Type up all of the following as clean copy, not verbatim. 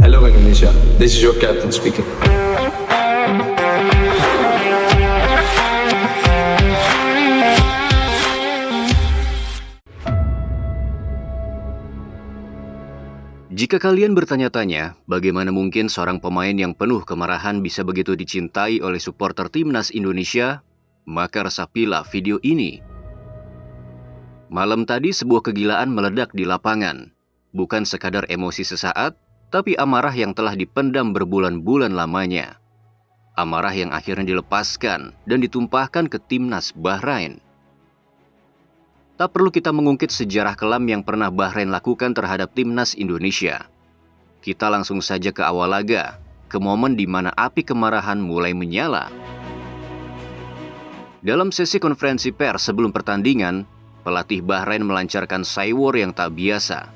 Hello Indonesia, this is your captain speaking. Jika kalian bertanya-tanya, bagaimana mungkin seorang pemain yang penuh kemarahan bisa begitu dicintai oleh supporter timnas Indonesia, maka resapilah video ini. Malam tadi sebuah kegilaan meledak di lapangan. Bukan sekadar emosi sesaat, tapi amarah yang telah dipendam berbulan-bulan lamanya. Amarah yang akhirnya dilepaskan dan ditumpahkan ke timnas Bahrain. Tak perlu kita mengungkit sejarah kelam yang pernah Bahrain lakukan terhadap timnas Indonesia. Kita langsung saja ke awal laga, ke momen di mana api kemarahan mulai menyala. Dalam sesi konferensi pers sebelum pertandingan, pelatih Bahrain melancarkan saywar yang tak biasa.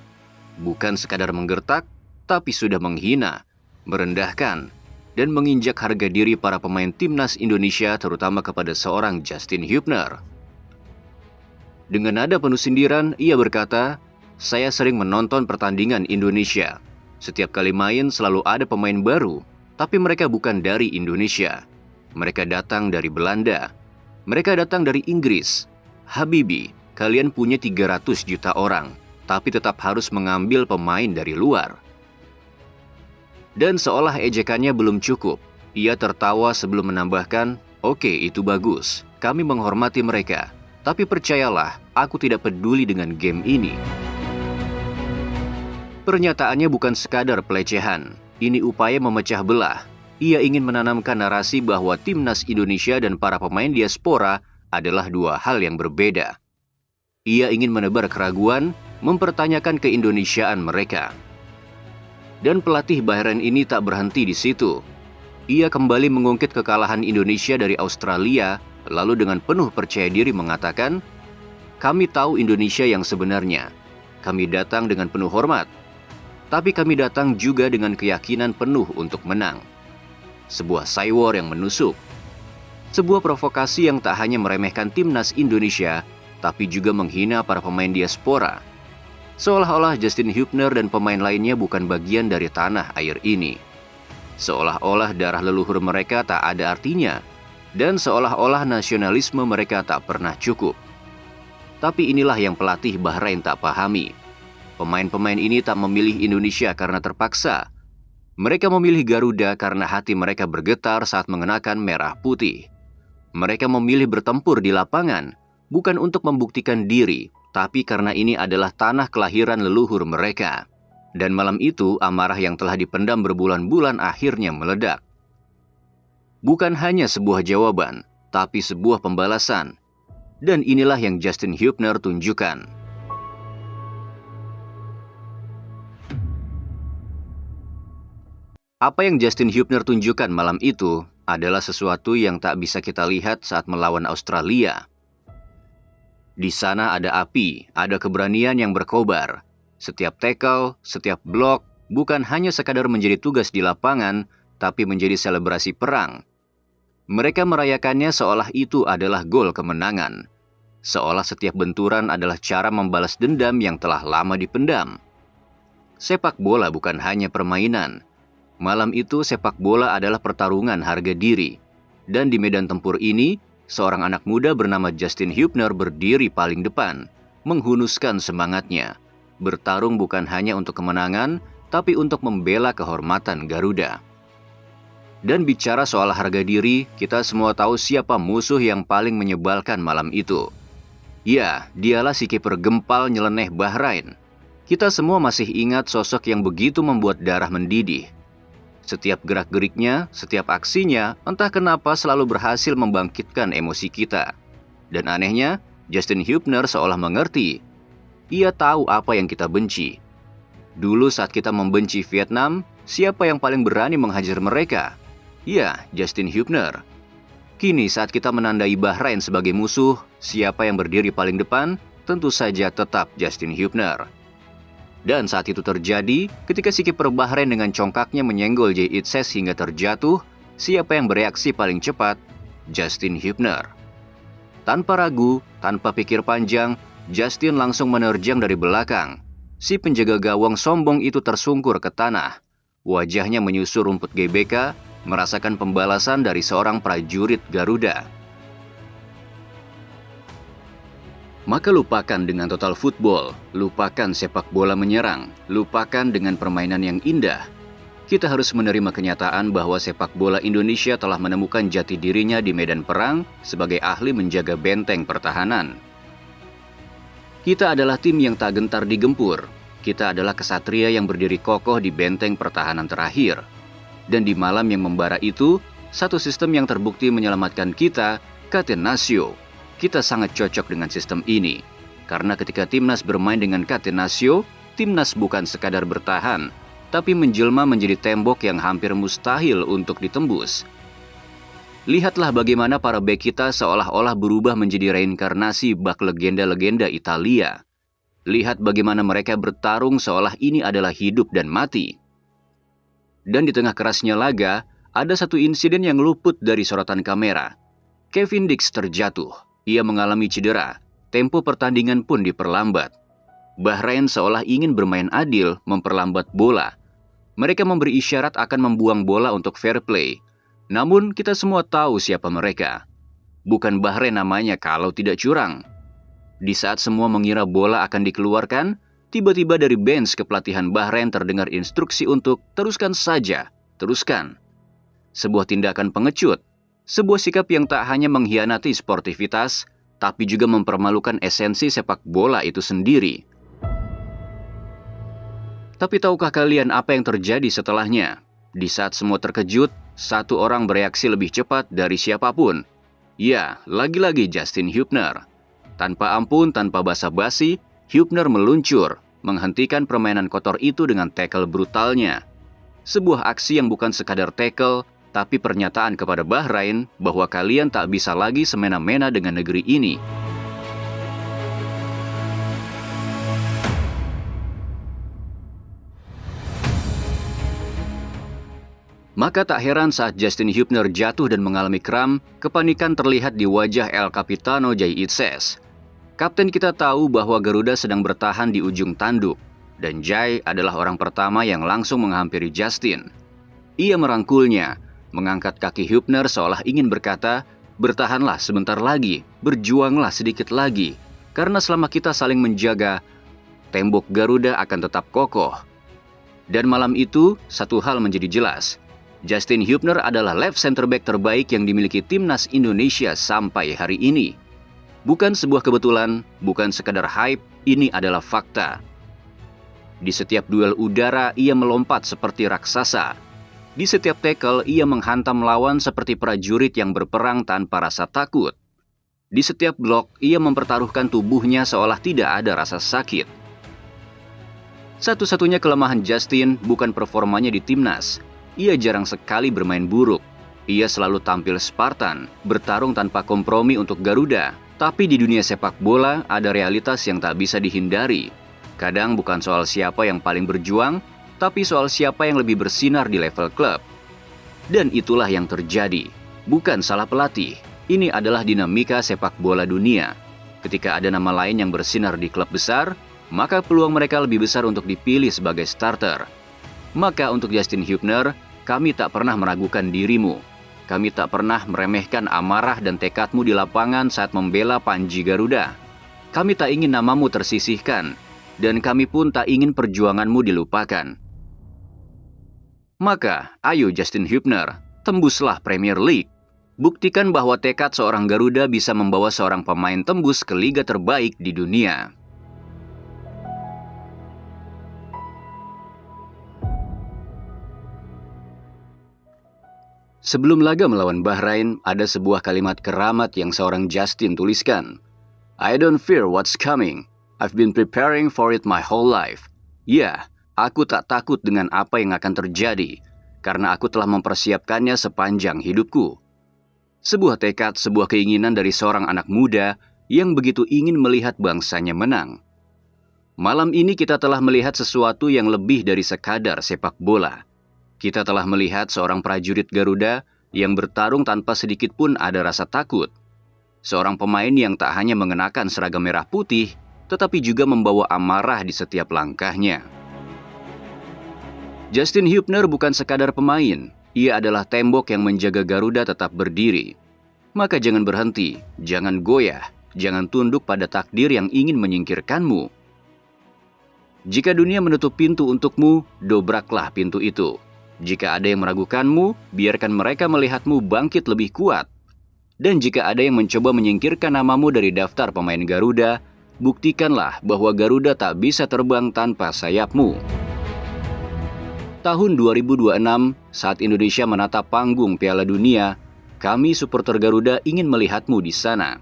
Bukan sekadar menggertak, tapi sudah menghina, merendahkan, dan menginjak harga diri para pemain timnas Indonesia terutama kepada seorang Justin Hubner. Dengan nada penuh sindiran, ia berkata, "Saya sering menonton pertandingan Indonesia. Setiap kali main selalu ada pemain baru, tapi mereka bukan dari Indonesia. Mereka datang dari Belanda. Mereka datang dari Inggris. Habibi, kalian punya 300 juta orang, tapi tetap harus mengambil pemain dari luar." Dan seolah ejekannya belum cukup, ia tertawa sebelum menambahkan, "Oke, itu bagus. Kami menghormati mereka. Tapi percayalah, aku tidak peduli dengan game ini." Pernyataannya bukan sekadar pelecehan. Ini upaya memecah belah. Ia ingin menanamkan narasi bahwa timnas Indonesia dan para pemain diaspora adalah dua hal yang berbeda. Ia ingin menebar keraguan, mempertanyakan keindonesiaan mereka. Dan pelatih Bahrain ini tak berhenti di situ. Ia kembali mengungkit kekalahan Indonesia dari Australia, lalu dengan penuh percaya diri mengatakan, "Kami tahu Indonesia yang sebenarnya. Kami datang dengan penuh hormat. Tapi kami datang juga dengan keyakinan penuh untuk menang." Sebuah saywar yang menusuk. Sebuah provokasi yang tak hanya meremehkan timnas Indonesia, tapi juga menghina para pemain diaspora. Seolah-olah Justin Hubner dan pemain lainnya bukan bagian dari tanah air ini. Seolah-olah darah leluhur mereka tak ada artinya. Dan seolah-olah nasionalisme mereka tak pernah cukup. Tapi inilah yang pelatih Bahrain tak pahami. Pemain-pemain ini tak memilih Indonesia karena terpaksa. Mereka memilih Garuda karena hati mereka bergetar saat mengenakan merah putih. Mereka memilih bertempur di lapangan, bukan untuk membuktikan diri, tapi karena ini adalah tanah kelahiran leluhur mereka. Dan malam itu, amarah yang telah dipendam berbulan-bulan akhirnya meledak. Bukan hanya sebuah jawaban, tapi sebuah pembalasan. Dan inilah yang Justin Hubner tunjukkan. Apa yang Justin Hubner tunjukkan malam itu adalah sesuatu yang tak bisa kita lihat saat melawan Australia. Di sana ada api, ada keberanian yang berkobar. Setiap tackle, setiap blok, bukan hanya sekadar menjadi tugas di lapangan, tapi menjadi selebrasi perang. Mereka merayakannya seolah itu adalah gol kemenangan. Seolah setiap benturan adalah cara membalas dendam yang telah lama dipendam. Sepak bola bukan hanya permainan. Malam itu sepak bola adalah pertarungan harga diri. Dan di medan tempur ini, seorang anak muda bernama Justin Hubner berdiri paling depan, menghunuskan semangatnya. Bertarung bukan hanya untuk kemenangan, tapi untuk membela kehormatan Garuda. Dan bicara soal harga diri, kita semua tahu siapa musuh yang paling menyebalkan malam itu. Ya, dialah si kiper gempal nyeleneh Bahrain. Kita semua masih ingat sosok yang begitu membuat darah mendidih. Setiap gerak-geriknya, setiap aksinya, entah kenapa selalu berhasil membangkitkan emosi kita. Dan anehnya, Justin Hubner seolah mengerti. Ia tahu apa yang kita benci. Dulu saat kita membenci Vietnam, siapa yang paling berani menghajar mereka? Ya, Justin Hubner. Kini saat kita menandai Bahrain sebagai musuh, siapa yang berdiri paling depan? Tentu saja tetap Justin Hubner. Dan saat itu terjadi, ketika si kiper Bahrain dengan congkaknya menyenggol Jay Itzes hingga terjatuh, siapa yang bereaksi paling cepat? Justin Hubner. Tanpa ragu, tanpa pikir panjang, Justin langsung menerjang dari belakang. Si penjaga gawang sombong itu tersungkur ke tanah. wajahnya menyusur rumput GBK, merasakan pembalasan dari seorang prajurit Garuda. Maka lupakan dengan total football, lupakan sepak bola menyerang, lupakan dengan permainan yang indah. Kita harus menerima kenyataan bahwa sepak bola Indonesia telah menemukan jati dirinya di medan perang sebagai ahli menjaga benteng pertahanan. Kita adalah tim yang tak gentar digempur. Kita adalah kesatria yang berdiri kokoh di benteng pertahanan terakhir. Dan di malam yang membara itu, satu sistem yang terbukti menyelamatkan kita, Catenaccio. Kita sangat cocok dengan sistem ini. Karena ketika Timnas bermain dengan Catenaccio, Timnas bukan sekadar bertahan, tapi menjelma menjadi tembok yang hampir mustahil untuk ditembus. Lihatlah bagaimana para bek kita seolah-olah berubah menjadi reinkarnasi bak legenda-legenda Italia. Lihat bagaimana mereka bertarung seolah ini adalah hidup dan mati. Dan di tengah kerasnya laga, ada satu insiden yang luput dari sorotan kamera. Kevin Dix terjatuh. Ia mengalami cedera. Tempo pertandingan pun diperlambat. Bahrain seolah ingin bermain adil, memperlambat bola. Mereka memberi isyarat akan membuang bola untuk fair play. Namun kita semua tahu siapa mereka. Bukan Bahrain namanya kalau tidak curang. Di saat semua mengira bola akan dikeluarkan, tiba-tiba dari bench kepelatihan Bahrain terdengar instruksi untuk teruskan saja, teruskan. Sebuah tindakan pengecut, sebuah sikap yang tak hanya mengkhianati sportivitas, tapi juga mempermalukan esensi sepak bola itu sendiri. Tapi tahukah kalian apa yang terjadi setelahnya? Di saat semua terkejut, satu orang bereaksi lebih cepat dari siapapun. Ya, lagi-lagi Justin Hubner. Tanpa ampun, tanpa basa-basi, Hubner meluncur, menghentikan permainan kotor itu dengan tackle brutalnya. Sebuah aksi yang bukan sekadar tackle, tapi pernyataan kepada Bahrain bahwa kalian tak bisa lagi semena-mena dengan negeri ini. Maka tak heran saat Justin Hubner jatuh dan mengalami kram, kepanikan terlihat di wajah El Capitano Jay Itzes. Kapten kita tahu bahwa Garuda sedang bertahan di ujung tanduk, dan Jay adalah orang pertama yang langsung menghampiri Justin. Ia merangkulnya, mengangkat kaki Hubner seolah ingin berkata, "Bertahanlah sebentar lagi, berjuanglah sedikit lagi, karena selama kita saling menjaga, tembok Garuda akan tetap kokoh." Dan malam itu, satu hal menjadi jelas. Justin Hubner adalah left center back terbaik yang dimiliki Timnas Indonesia sampai hari ini. Bukan sebuah kebetulan, bukan sekadar hype, ini adalah fakta. Di setiap duel udara, ia melompat seperti raksasa. Di setiap tackle, ia menghantam lawan seperti prajurit yang berperang tanpa rasa takut. Di setiap blok, ia mempertaruhkan tubuhnya seolah tidak ada rasa sakit. Satu-satunya kelemahan Justin bukan performanya di Timnas. Ia jarang sekali bermain buruk. Ia selalu tampil Spartan, bertarung tanpa kompromi untuk Garuda. Tapi di dunia sepak bola ada realitas yang tak bisa dihindari. Kadang bukan soal siapa yang paling berjuang, tapi soal siapa yang lebih bersinar di level klub. Dan itulah yang terjadi. Bukan salah pelatih. Ini adalah dinamika sepak bola dunia. Ketika ada nama lain yang bersinar di klub besar, maka peluang mereka lebih besar untuk dipilih sebagai starter. Maka untuk Justin Hubner, kami tak pernah meragukan dirimu. Kami tak pernah meremehkan amarah dan tekadmu di lapangan saat membela Panji Garuda. Kami tak ingin namamu tersisihkan, dan kami pun tak ingin perjuanganmu dilupakan. Maka, ayo Justin Hubner, tembuslah Premier League. Buktikan bahwa tekad seorang Garuda bisa membawa seorang pemain tembus ke liga terbaik di dunia. Sebelum laga melawan Bahrain, ada sebuah kalimat keramat yang seorang Justin tuliskan. "I don't fear what's coming. I've been preparing for it my whole life." Ya, aku tak takut dengan apa yang akan terjadi, karena aku telah mempersiapkannya sepanjang hidupku. Sebuah tekad, sebuah keinginan dari seorang anak muda yang begitu ingin melihat bangsanya menang. Malam ini kita telah melihat sesuatu yang lebih dari sekadar sepak bola. Kita telah melihat seorang prajurit Garuda yang bertarung tanpa sedikit pun ada rasa takut. Seorang pemain yang tak hanya mengenakan seragam merah putih, tetapi juga membawa amarah di setiap langkahnya. Justin Hubner bukan sekadar pemain, ia adalah tembok yang menjaga Garuda tetap berdiri. Maka jangan berhenti, jangan goyah, jangan tunduk pada takdir yang ingin menyingkirkanmu. Jika dunia menutup pintu untukmu, dobraklah pintu itu. Jika ada yang meragukanmu, biarkan mereka melihatmu bangkit lebih kuat. Dan jika ada yang mencoba menyingkirkan namamu dari daftar pemain Garuda, buktikanlah bahwa Garuda tak bisa terbang tanpa sayapmu. Tahun 2026, saat Indonesia menatap panggung Piala Dunia, kami supporter Garuda ingin melihatmu di sana.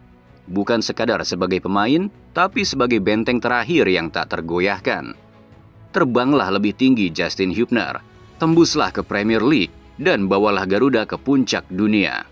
Bukan sekadar sebagai pemain, tapi sebagai benteng terakhir yang tak tergoyahkan. Terbanglah lebih tinggi Justin Hubner, tembuslah ke Premier League, dan bawalah Garuda ke puncak dunia.